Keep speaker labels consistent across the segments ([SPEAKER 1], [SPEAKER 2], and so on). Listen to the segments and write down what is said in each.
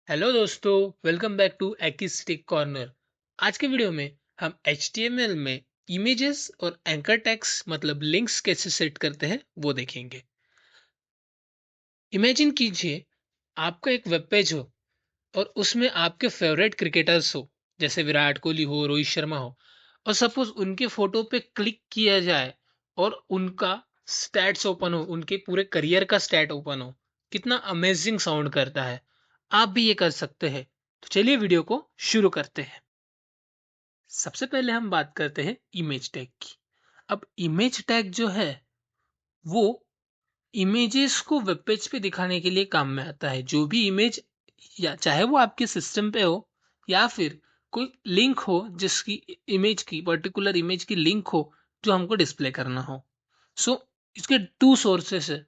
[SPEAKER 1] Hello दोस्तों, welcome back to एकिस्टिक corner. आज के वीडियो में हम HTML में इमेजेस और एंकर टैग्स मतलब लिंक्स कैसे सेट करते हैं वो देखेंगे। इमेजिन कीजिए आपका एक वेब पेज हो और उसमें आपके फेवरेट क्रिकेटर्स हो, जैसे विराट कोहली हो, रोहित शर्मा हो, और सपोज उनके फोटो पे क्लिक किया जाए और उनका स्टैट्स ओपन हो, उनके पूरे करियर का स्टैट ओपन हो। कितना अमेजिंग साउंड करता है। आप भी ये कर सकते हैं। तो चलिए वीडियो को शुरू करते हैं। सबसे पहले हम बात करते हैं इमेज टैग की। अब इमेज टैग जो है वो इमेजेस को वेब पेज पे दिखाने के लिए काम में आता है। जो भी इमेज, या चाहे वो आपके सिस्टम पे हो या फिर कोई लिंक हो, जिसकी इमेज की पर्टिकुलर इमेज की लिंक हो जो हमको डिस्प्ले करना हो। सो इसके टू सोर्सेस है।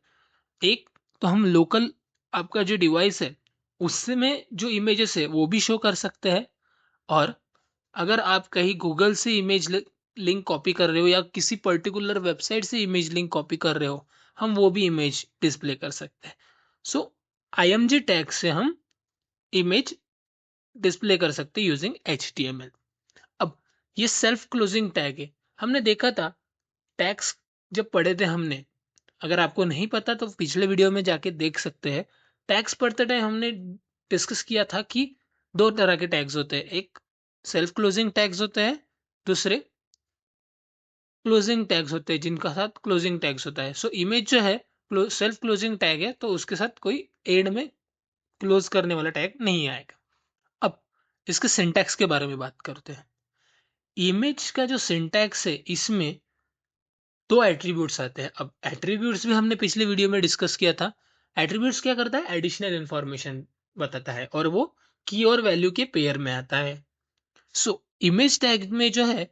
[SPEAKER 1] एक तो हम लोकल, आपका जो डिवाइस है उससे में जो इमेजेस है वो भी शो कर सकते हैं। और अगर आप कहीं गूगल से इमेज लिंक कॉपी कर रहे हो या किसी पर्टिकुलर वेबसाइट से इमेज लिंक कॉपी कर रहे हो, हम वो भी इमेज डिस्प्ले कर सकते हैं। सो IMG टैग से हम इमेज डिस्प्ले कर सकते हैं यूजिंग HTML। अब ये सेल्फ क्लोजिंग टैग है। हमने देखा था टैग्स जब पढ़े थे हमने। अगर आपको नहीं पता तो पिछले वीडियो में जाके देख सकते हैं। टैग्स पढ़ते टाइम हमने डिस्कस किया था कि दो तरह के टैग्स होते हैं। एक सेल्फ क्लोजिंग टैग्स होते हैं, दूसरे क्लोजिंग टैग्स होते हैं जिनका साथ क्लोजिंग टैग्स होता है। सो इमेज जो है सेल्फ क्लोजिंग टैग है, तो उसके साथ कोई एंड में क्लोज करने वाला टैग नहीं आएगा। अब इसके सिंटैक्स के बारे में बात करते हैं। इमेज का जो सिंटैक्स है इसमें दो एट्रीब्यूट्स आते हैं। अब एट्रीब्यूट्स भी हमने पिछले वीडियो में डिस्कस किया था। एट्रीब्यूट्स क्या करता है? एडिशनल इंफॉर्मेशन बताता है और वो की और वैल्यू के पेयर में आता है। सो इमेज टैग में जो है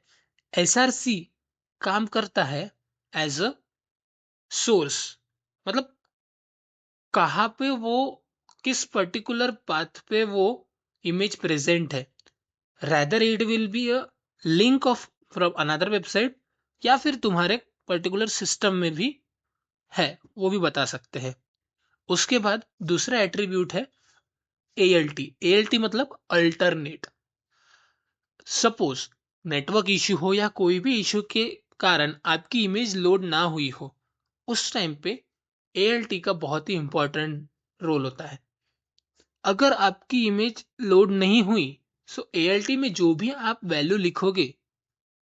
[SPEAKER 1] SRC काम करता है एज अ सोर्स, मतलब कहाँ पे वो, किस पर्टिकुलर पाथ पे वो इमेज प्रेजेंट है। rather it will be a link of from another website, या फिर तुम्हारे पर्टिकुलर सिस्टम में भी है, वो भी बता सकते हैं। उसके बाद दूसरा एट्रीब्यूट है ALT मतलब अल्टरनेट। सपोज नेटवर्क इश्यू हो या कोई भी इश्यू के कारण आपकी इमेज लोड ना हुई हो, उस टाइम पे ALT का बहुत ही इंपॉर्टेंट रोल होता है। अगर आपकी इमेज लोड नहीं हुई, सो ALT में जो भी आप वैल्यू लिखोगे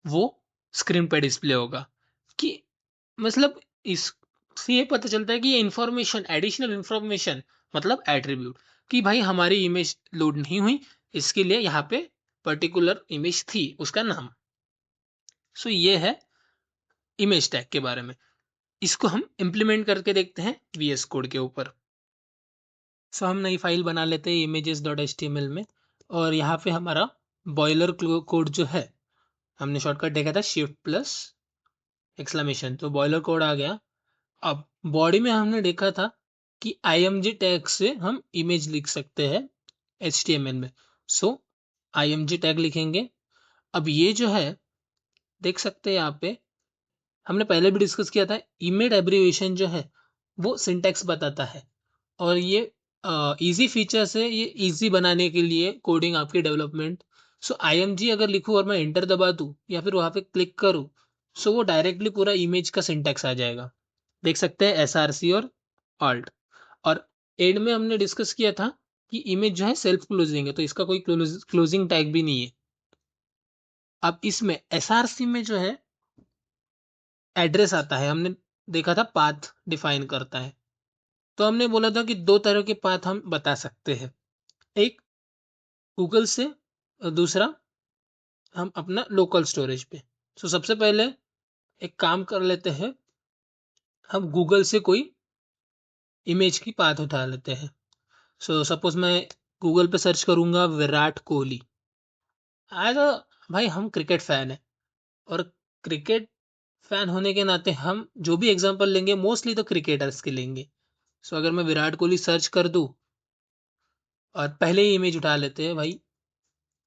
[SPEAKER 1] वो स्क्रीन पे डिस्प्ले होगा। कि मतलब इससे ये पता चलता है कि ये इंफॉर्मेशन, एडिशनल इंफॉर्मेशन मतलब एट्रीब्यूट, कि भाई हमारी इमेज लोड नहीं हुई, इसके लिए यहाँ पे पर्टिकुलर इमेज थी, उसका नाम। सो ये है इमेज टैग के बारे में। इसको हम इम्प्लीमेंट करके देखते हैं VS कोड के ऊपर। सो हम नई फाइल बना लेते हैं images.html में। और यहाँ पे हमारा बॉयलर कोड जो है, हमने शॉर्टकट देखा था शिफ्ट प्लस एक्सक्लेमेशन, तो बॉयलर कोड आ गया। अब बॉडी में हमने देखा था कि IMG टैग से हम इमेज लिख सकते हैं HTML में। सो IMG टैग लिखेंगे। अब ये जो है, देख सकते हैं यहाँ पे, हमने पहले भी डिस्कस किया था, इमेज एब्रिविएशन जो है वो सिंटैक्स बताता है। और ये इजी फीचर्स है, ये इजी बनाने के लिए कोडिंग आपकी डेवलपमेंट। सो IMG अगर लिखूँ और मैं इंटर दबा दूँ या फिर वहाँ पे क्लिक करूँ, सो वो डायरेक्टली पूरा इमेज का सिंटैक्स आ जाएगा। देख सकते हैं SRC और ऑल्ट। और एंड में हमने डिस्कस किया था कि इमेज जो है सेल्फ क्लोजिंग है, तो इसका कोई क्लोजिंग टैग भी नहीं है। अब इसमें SRC में जो है एड्रेस आता है, हमने देखा था पाथ डिफाइन करता है। तो हमने बोला था कि दो तरह के पाथ हम बता सकते हैं। एक गूगल से और दूसरा हम अपना लोकल स्टोरेज पे। सो सबसे पहले एक काम कर लेते हैं, हम गूगल से कोई इमेज की पाथ उठा लेते हैं। सो सपोज मैं गूगल पे सर्च करूंगा विराट कोहली आएगा। भाई हम क्रिकेट फैन है, और क्रिकेट फैन होने के नाते हम जो भी एग्जांपल लेंगे मोस्टली तो क्रिकेटर्स के लेंगे। सो अगर मैं विराट कोहली सर्च कर दूं और पहले ही इमेज उठा लेते हैं, भाई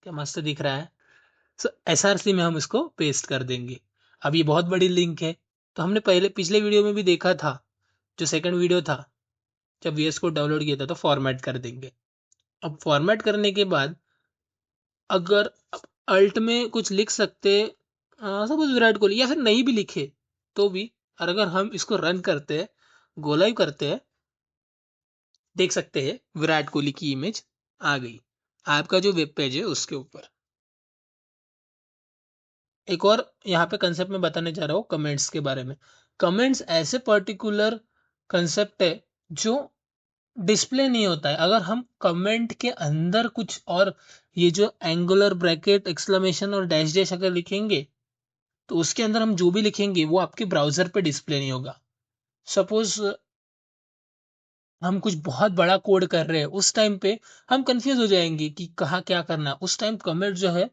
[SPEAKER 1] क्या मस्त दिख रहा है। सो SRC में हम इसको पेस्ट कर देंगे। अब ये बहुत बड़ी लिंक है, तो हमने पहले पिछले वीडियो में भी देखा था, जो सेकंड वीडियो था, जब VS को डाउनलोड किया था, तो फॉर्मेट कर देंगे। अब फॉर्मेट करने के बाद अगर अल्ट में कुछ लिख सकते, सपोज विराट कोहली, या फिर नहीं भी लिखे तो भी, और अगर हम इसको रन करते हैं, गो लाइव करते हैं, देख सकते हैं विराट कोहली की इमेज आ गई आपका जो वेब पेज है उसके ऊपर। एक और यहाँ पे कंसेप्ट में बताने जा रहा हूँ कमेंट्स के बारे में। कमेंट्स ऐसे पर्टिकुलर कंसेप्ट है जो डिस्प्ले नहीं होता है। अगर हम कमेंट के अंदर कुछ और, ये जो एंगुलर ब्रैकेट एक्सक्लेमेशन और डैश डैश अगर लिखेंगे तो उसके अंदर हम जो भी लिखेंगे वो आपके ब्राउजर पे डिस्प्ले नहीं होगा। सपोज हम कुछ बहुत बड़ा कोड कर रहे हैं, उस टाइम पे हम कंफ्यूज हो जाएंगे कि कहाँ क्या करना है। उस टाइम कमेंट जो है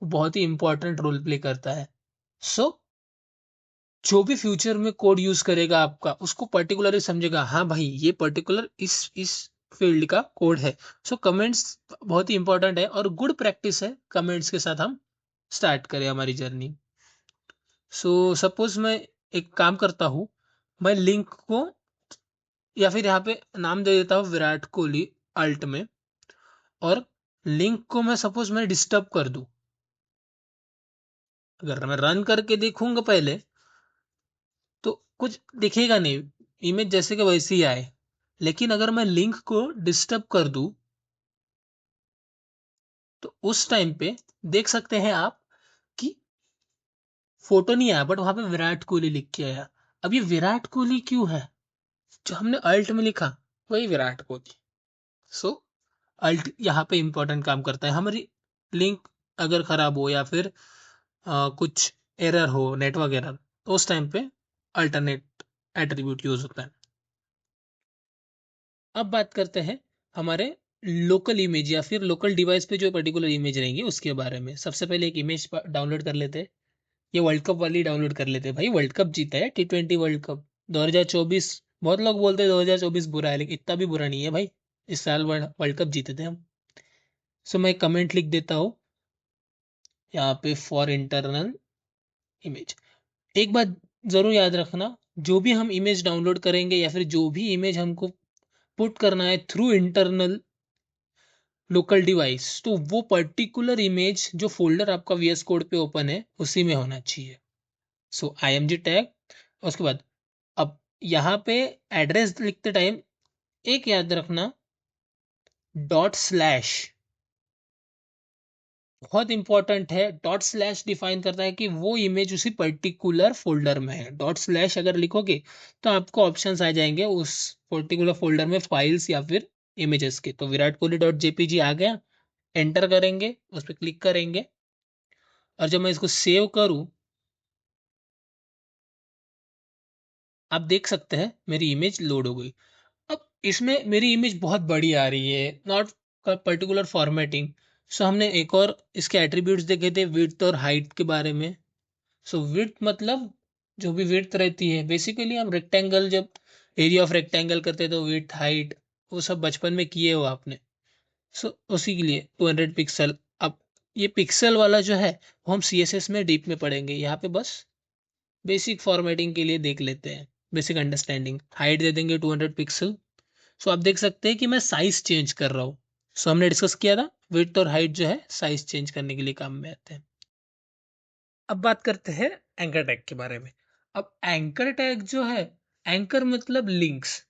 [SPEAKER 1] वो बहुत ही इंपॉर्टेंट रोल प्ले करता है। सो जो भी फ्यूचर में कोड यूज करेगा आपका, उसको पर्टिकुलरली समझेगा, हाँ भाई ये पर्टिकुलर इस फील्ड का कोड है। सो कमेंट्स बहुत ही इंपॉर्टेंट है और गुड प्रैक्टिस है कमेंट्स के साथ हम स्टार्ट करें हमारी जर्नी। सो सपोज मैं एक काम करता हूँ, मैं लिंक को, या फिर यहाँ पे नाम दे देता हूँ विराट कोहली अल्ट में, और लिंक को मैं सपोज मैं डिस्टर्ब कर दूं। अगर मैं रन करके देखूंगा पहले तो कुछ दिखेगा नहीं, इमेज जैसे कि वैसे ही आए। लेकिन अगर मैं लिंक को डिस्टर्ब कर दूं तो उस टाइम पे देख सकते हैं आप कि फोटो नहीं आया, बट वहां पे विराट कोहली लिख के आया। अब ये विराट कोहली क्यों है? जो हमने अल्ट में लिखा वही विराट कोहली। सो अल्ट यहाँ पे इंपॉर्टेंट काम करता है। हमारी लिंक अगर खराब हो या फिर कुछ एरर हो, नेटवर्क एरर, तो उस टाइम पे अल्टरनेट एट्रीब्यूट यूज होता है। अब बात करते हैं हमारे लोकल इमेज या फिर लोकल डिवाइस पे जो पर्टिकुलर इमेज रहेंगी उसके बारे में। सबसे पहले एक इमेज डाउनलोड कर लेते हैं। ये वर्ल्ड कप वाली डाउनलोड कर लेते हैं। भाई वर्ल्ड कप जीता है, T20 वर्ल्ड कप 2024। बहुत लोग बोलते हैं 2024 बुरा है, लेकिन इतना भी बुरा नहीं है भाई। इस साल वर्ल्ड वर्ल्ड कप जीते थे हम। सो मैं कमेंट लिख देता हूँ यहाँ पे फॉर इंटरनल इमेज। एक बात जरूर याद रखना, जो भी हम इमेज डाउनलोड करेंगे या फिर जो भी इमेज हमको पुट करना है थ्रू इंटरनल लोकल डिवाइस, तो वो पर्टिकुलर इमेज जो फोल्डर आपका VS कोड पे ओपन है उसी में होना चाहिए। सो IMG टैग। उसके बाद अब यहाँ पे एड्रेस लिखते टाइम एक याद रखना, डॉट स्लैश बहुत इंपॉर्टेंट है। डॉट स्लैश डिफाइन करता है कि वो इमेज उसी पर्टिकुलर फोल्डर में है। डॉट स्लैश अगर लिखोगे तो आपको ऑप्शंस आ जाएंगे उस पर्टिकुलर फोल्डर में फाइल्स या फिर इमेजेस के। तो विराट कोहली .jpg आ गया, एंटर करेंगे, उस पर क्लिक करेंगे, और जब मैं इसको सेव करूं, आप देख सकते हैं मेरी इमेज लोड हो गई। अब इसमें मेरी इमेज बहुत बड़ी आ रही है, नॉट पर्टिकुलर फॉर्मेटिंग। सो हमने एक और इसके एट्रीब्यूट्स देखे थे विड्थ और हाइट के बारे में। सो विड्थ मतलब जो भी विड्थ रहती है, बेसिकली हम रेक्टेंगल जब एरिया ऑफ रेक्टेंगल करते हैं तो विड्थ हाइट वो सब बचपन में किए हो आपने। सो उसी के लिए 200 पिक्सल। अब ये पिक्सल वाला जो है वो हम CSS में डीप में पढ़ेंगे, यहाँ पे बस बेसिक फॉर्मेटिंग के लिए देख लेते हैं, बेसिक अंडरस्टैंडिंग। हाइट दे देंगे 200 पिक्सल। सो आप देख सकते हैं कि मैं साइज चेंज कर रहा हूँ। सो हमने डिस्कस किया था विड्थ और हाइट जो है साइज चेंज करने के लिए काम में आते हैं। अब बात करते हैं एंकर टैग के बारे में। अब एंकर टैग जो है, एंकर मतलब लिंक्स।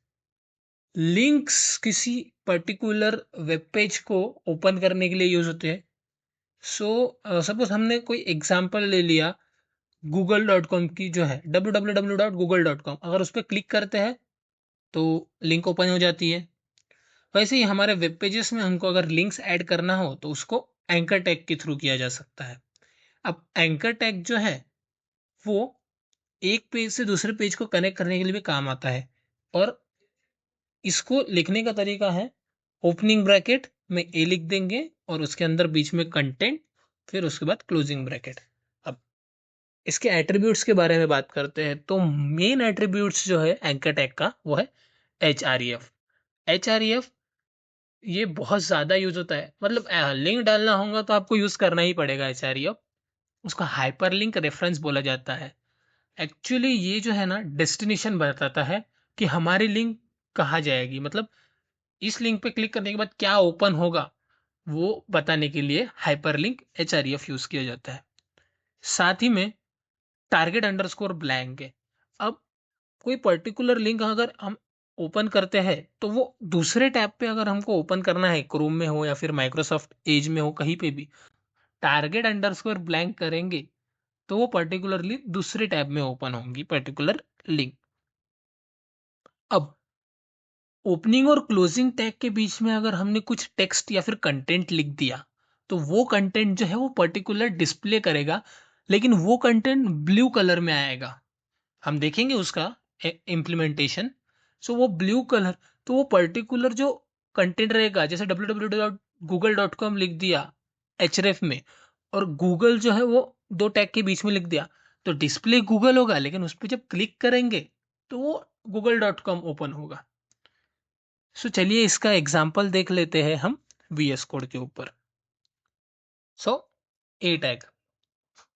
[SPEAKER 1] लिंक्स किसी पर्टिकुलर वेब पेज को ओपन करने के लिए यूज होते हैं। सो सपोज हमने कोई एग्जांपल ले लिया google.com की, जो है www.google.com। अगर उस पर क्लिक करते हैं तो लिंक ओपन हो जाती है। वैसे ही हमारे वेब पेजेस में हमको अगर लिंक्स ऐड करना हो तो उसको एंकर टैग के थ्रू किया जा सकता है। अब एंकर टैग जो है वो एक पेज से दूसरे पेज को कनेक्ट करने के लिए भी काम आता है। और इसको लिखने का तरीका है, ओपनिंग ब्रैकेट में ए लिख देंगे और उसके अंदर बीच में कंटेंट, फिर उसके बाद क्लोजिंग ब्रैकेट। अब इसके एट्रीब्यूट्स के बारे में बात करते हैं तो मेन एट्रीब्यूट्स जो है एंकर टैग का वो है href। href ये बहुत ज्यादा यूज होता है, मतलब लिंक डालना होगा तो आपको यूज करना ही पड़ेगा href। उसका हाइपर लिंक रेफरेंस बोला जाता है। एक्चुअली ये जो है ना डेस्टिनेशन बताता है कि हमारी लिंक कहाँ जाएगी। मतलब इस लिंक पे क्लिक करने के बाद क्या ओपन होगा वो बताने के लिए हाइपरलिंक एचआरईएफ यूज किया जाता है। साथ ही में टारगेट अंडरस्कोर ब्लैंक है। अब कोई पर्टिकुलर लिंक अगर हम ओपन करते हैं तो वो दूसरे टैब पे अगर हमको ओपन करना है, क्रोम में हो या फिर माइक्रोसॉफ्ट एज में हो, कहीं पे भी टारगेट अंडरस्कोर ब्लैंक करेंगे तो वो पर्टिकुलरली दूसरे टैब में ओपन होंगी पर्टिकुलर लिंक। अब ओपनिंग और क्लोजिंग टैग के बीच में अगर हमने कुछ टेक्स्ट या फिर कंटेंट लिख दिया तो वो कंटेंट जो है वो पर्टिकुलर डिस्प्ले करेगा, लेकिन वो कंटेंट ब्लू कलर में आएगा। हम देखेंगे उसका इम्प्लीमेंटेशन। सो वो ब्लू कलर, तो वो पर्टिकुलर जो कंटेंट रहेगा, जैसे www.google.com लिख दिया href में, और गूगल जो है वो दो टैग के बीच में लिख दिया, तो डिस्प्ले गूगल होगा, लेकिन उस पर जब क्लिक करेंगे तो वो google.com ओपन होगा। सो चलिए इसका एग्जाम्पल देख लेते हैं हम VS कोड के ऊपर। सो ए टैग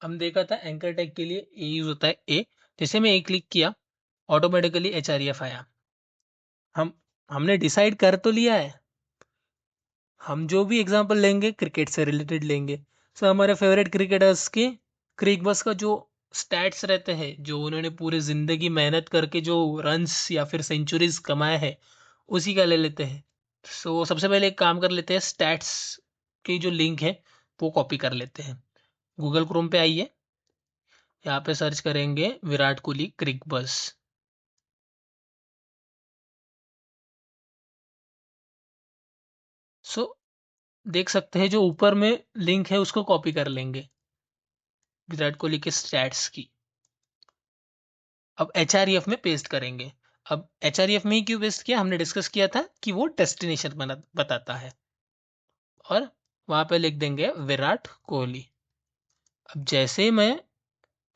[SPEAKER 1] हम देखा था, एंकर टैग के लिए ए यूज होता है। ए जैसे मैं ए क्लिक किया, ऑटोमेटिकली एचआरईएफ आया। हमने डिसाइड कर तो लिया है, हम जो भी एग्जांपल लेंगे क्रिकेट से रिलेटेड लेंगे। सो हमारे फेवरेट क्रिकेटर्स के क्रिक बस का जो स्टैट्स रहते हैं, जो उन्होंने पूरी जिंदगी मेहनत करके जो रन्स या फिर सेंचुरीज कमाए हैं, उसी का ले लेते हैं। सो सबसे पहले एक काम कर लेते हैं, स्टैट्स की जो लिंक है वो कॉपी कर लेते हैं। गूगल क्रोम पे आइए, यहाँ पे सर्च करेंगे विराट कोहली क्रिक बस। सो देख सकते हैं जो ऊपर में लिंक है उसको कॉपी कर लेंगे, विराट कोहली के स्टैट्स की। अब एचआरईएफ में पेस्ट करेंगे। अब एचआरईएफ में ही क्यों पेस्ट किया, हमने डिस्कस किया था कि वो डेस्टिनेशन बताता है। और वहां पे लिख देंगे विराट कोहली। अब जैसे ही मैं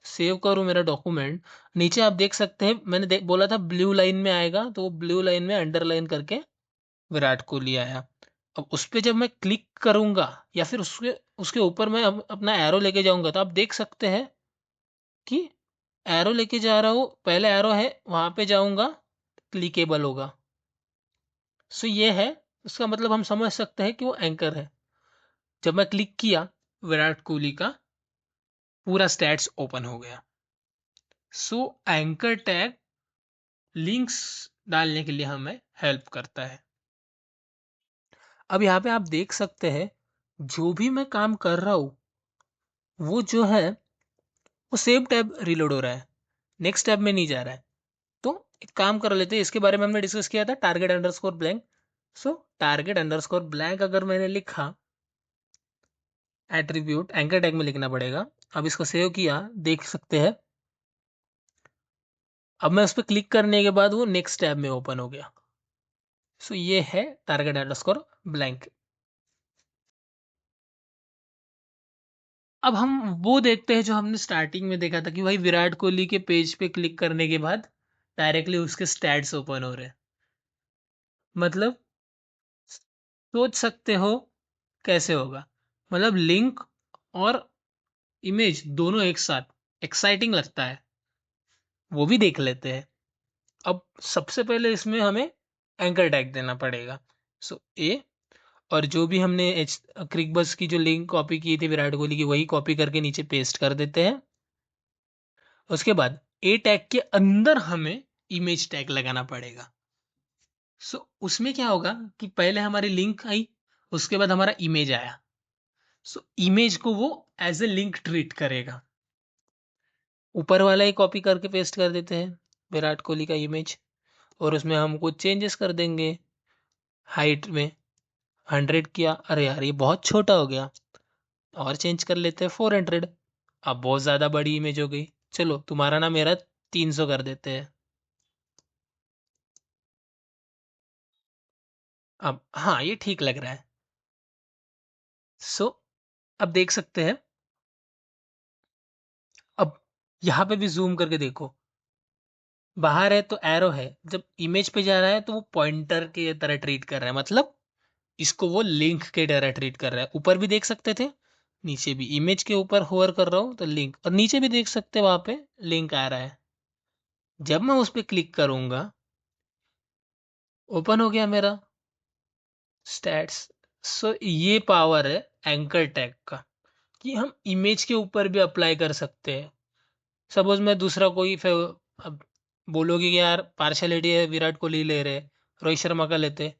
[SPEAKER 1] सेव करूं मेरा डॉक्यूमेंट, नीचे आप देख सकते हैं मैंने बोला था ब्लू लाइन में आएगा, तो वो ब्लू लाइन में अंडरलाइन करके विराट कोहली आया। अब उस पे जब मैं क्लिक करूंगा या फिर उसके उसके ऊपर मैं अपना एरो लेके जाऊंगा, तो आप देख सकते हैं कि एरो लेके जा रहा हूँ, पहले एरो है वहां पे जाऊंगा, क्लिकेबल होगा। सो ये है, इसका मतलब हम समझ सकते हैं कि वो एंकर है। जब मैं क्लिक किया, विराट कोहली का पूरा स्टैट्स ओपन हो गया। सो एंकर टैग लिंक्स डालने के लिए हमें हेल्प करता है। अब यहाँ पे आप देख सकते हैं जो भी मैं काम कर रहा हूँ वो जो है वो सेम टैब रिलोड हो रहा है, नेक्स्ट टैब में नहीं जा रहा है। तो एक काम कर लेते हैं, इसके बारे में हमने डिस्कस किया था टारगेट अंडरस्कोर ब्लैंक। सो टारगेट अंडरस्कोर ब्लैंक अगर मैंने लिखा, एट्रीब्यूट एंकर टैग में लिखना पड़ेगा। अब इसको सेव किया, देख सकते हैं अब मैं उस पर क्लिक करने के बाद वो नेक्स्ट टैब में ओपन हो गया। सो ये है टारगेट अंडरस्कोर ब्लैंक। अब हम वो देखते हैं जो हमने स्टार्टिंग में देखा था कि भाई विराट कोहली के पेज पे क्लिक करने के बाद डायरेक्टली उसके स्टैट्स ओपन हो रहे हैं। मतलब सोच सकते हो कैसे होगा, मतलब लिंक और इमेज दोनों एक साथ, एक्साइटिंग लगता है, वो भी देख लेते हैं। अब सबसे पहले इसमें हमें एंकर टैग देना पड़ेगा। सो ए, और जो भी हमने क्रिक बस की जो लिंक कॉपी की थी विराट कोहली की, वही कॉपी करके नीचे पेस्ट कर देते हैं। उसके बाद ए टैग के अंदर हमें इमेज टैग लगाना पड़ेगा। सो उसमें क्या होगा कि पहले हमारी लिंक आई, उसके बाद हमारा इमेज आया। सो इमेज को वो एज ए लिंक ट्रीट करेगा। ऊपर वाला ही कॉपी करके पेस्ट कर देते हैं विराट कोहली का इमेज, और उसमें हम कुछ चेंजेस कर देंगे। हाइट में 100 किया, अरे यार ये बहुत छोटा हो गया, और चेंज कर लेते हैं 400। अब बहुत ज़्यादा बड़ी इमेज हो गई, चलो तुम्हारा ना मेरा 300 कर देते हैं। अब हाँ ये ठीक लग रहा है। सो अब देख सकते हैं, अब यहाँ पे भी जूम करके देखो, बाहर है तो एरो है, जब इमेज पे जा रहा है तो वो पॉइंटर के तरह ट्रीट कर रहा है, मतलब इसको वो लिंक के तरह ट्रीट कर रहा है। ऊपर भी देख सकते थे, नीचे भी इमेज के ऊपर होवर कर रहा हूँ तो लिंक, और नीचे भी देख सकते हैं वहां पे लिंक आ रहा है। जब मैं उस पर क्लिक करूंगा, ओपन हो गया मेरा। स्टैट्स। सो ये पावर है एंकर टैग का कि हम इमेज के ऊपर भी अप्लाई कर सकते हैं। सपोज मैं दूसरा कोई अब बोलोगे कि यार पार्शलिटी है, विराट कोहली ले रहे, रोहित शर्मा का लेते,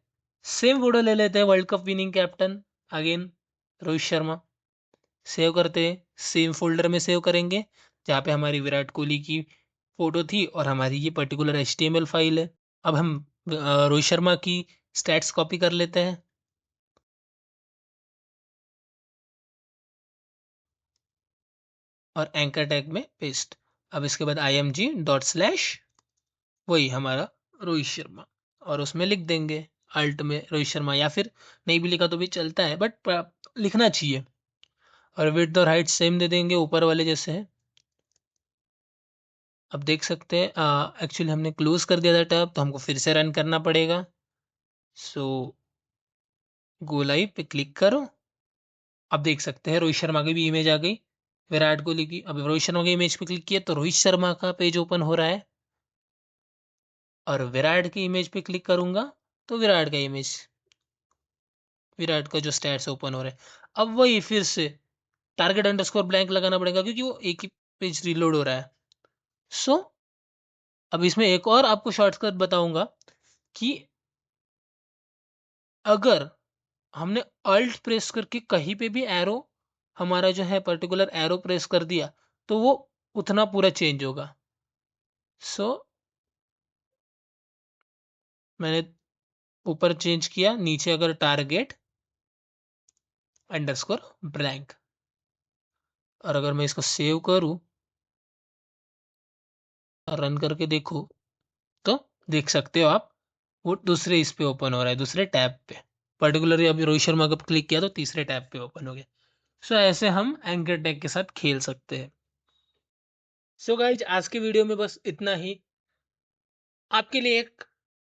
[SPEAKER 1] सेम फोटो ले लेते हैं, world cup winning captain again Rohit Sharma, save करते हैं, सेम फोल्डर में सेव करेंगे जहाँ पे हमारी विराट कोहली की फोटो थी और हमारी ये पर्टिकुलर HTML फाइल है। अब हम रोहित शर्मा की स्टैट्स कॉपी कर लेते हैं और एंकर टैग में पेस्ट। अब इसके बाद img./ वही हमारा रोहित शर्मा, और उसमें लिख देंगे अल्ट में रोहित शर्मा, या फिर नहीं भी लिखा तो भी चलता है बट लिखना चाहिए। और विड्थ और हाइट सेम दे देंगे ऊपर वाले जैसे है। अब देख सकते हैं एक्चुअली हमने क्लोज कर दिया था टैब, तो हमको फिर से रन करना पड़ेगा। सो गो लाइव पे क्लिक करो। अब देख सकते हैं रोहित शर्मा की भी इमेज आ गई, विराट कोहली की। अब रोहित शर्मा की इमेज पे क्लिक किया तो रोहित शर्मा का पेज ओपन हो रहा है, और विराट की इमेज पे क्लिक करूंगा तो विराट का इमेज, विराट का जो स्टैट्स ओपन हो रहे हैं। अब वही फिर से टारगेट अंडरस्कोर ब्लैंक लगाना पड़ेगा क्योंकि वो एक ही पेज रिलोड हो रहा है। सो अब इसमें एक और आपको शॉर्टकट बताऊंगा कि अगर हमने अल्ट प्रेस करके कहीं पे भी एरो, हमारा जो है पर्टिकुलर एरो प्रेस कर दिया, तो वो उतना पूरा चेंज होगा। सो मैंने ऊपर चेंज किया, नीचे अगर टारगेट अंडरस्कोर ब्लैंक, और अगर मैं इसको सेव करूं और रन करके देखूं तो देख सकते हो आप, वो दूसरे इस पे ओपन हो रहा है, दूसरे टैब पे। पर्टिकुलरली अभी रोहित शर्मा का क्लिक किया तो तीसरे टैब पे ओपन हो गया। सो ऐसे हम एंकर टैग के साथ खेल सकते हैं। सो गाइज आज के वीडियो में बस इतना ही। आपके लिए एक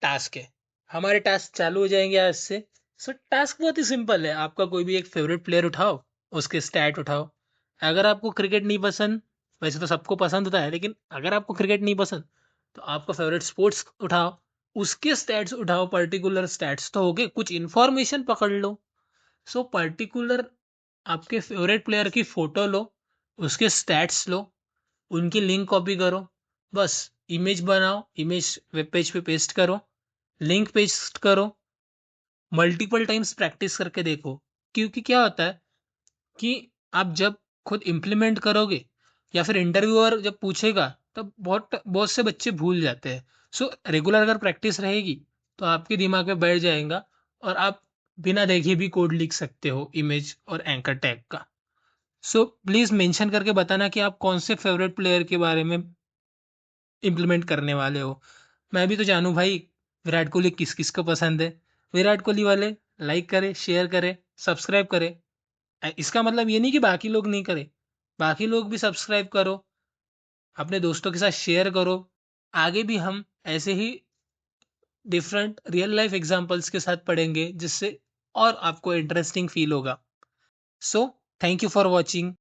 [SPEAKER 1] टास्क है, हमारे टास्क चालू हो जाएंगे आज से। सो टास्क बहुत ही सिंपल है, आपका कोई भी एक फेवरेट प्लेयर उठाओ, उसके स्टैट उठाओ। अगर आपको क्रिकेट नहीं पसंद, वैसे तो सबको पसंद होता है, लेकिन अगर आपको क्रिकेट नहीं पसंद तो आपका फेवरेट स्पोर्ट्स उठाओ, उसके स्टैट्स उठाओ। पर्टिकुलर स्टैट्स तो हो गए, कुछ इंफॉर्मेशन पकड़ लो। सो पर्टिकुलर आपके फेवरेट प्लेयर की फोटो लो, उसके स्टैट्स लो, उनकी लिंक कॉपी करो, बस इमेज बनाओ, इमेज वेब पेज पे पेस्ट करो, लिंक पेस्ट करो, मल्टीपल टाइम्स प्रैक्टिस करके देखो। क्योंकि क्या होता है कि आप जब खुद इम्प्लीमेंट करोगे या फिर इंटरव्यूअर जब पूछेगा, तब बहुत बहुत से बच्चे भूल जाते हैं। सो रेगुलर अगर प्रैक्टिस रहेगी तो आपके दिमाग में बैठ जाएगा, और आप बिना देखे भी कोड लिख सकते हो इमेज और एंकर टैग का। सो प्लीज़ मेंशन करके बताना कि आप कौन से फेवरेट प्लेयर के बारे में इम्प्लीमेंट करने वाले हो। मैं भी तो जानूं भाई, विराट कोहली किस किस को पसंद है। विराट कोहली वाले लाइक करें, शेयर करें, सब्सक्राइब करें। इसका मतलब ये नहीं कि बाकी लोग नहीं करें, बाकी लोग भी सब्सक्राइब करो, अपने दोस्तों के साथ शेयर करो। आगे भी हम ऐसे ही डिफरेंट रियल लाइफ एग्जांपल्स के साथ पढ़ेंगे, जिससे और आपको इंटरेस्टिंग फील होगा। So thank you for watching.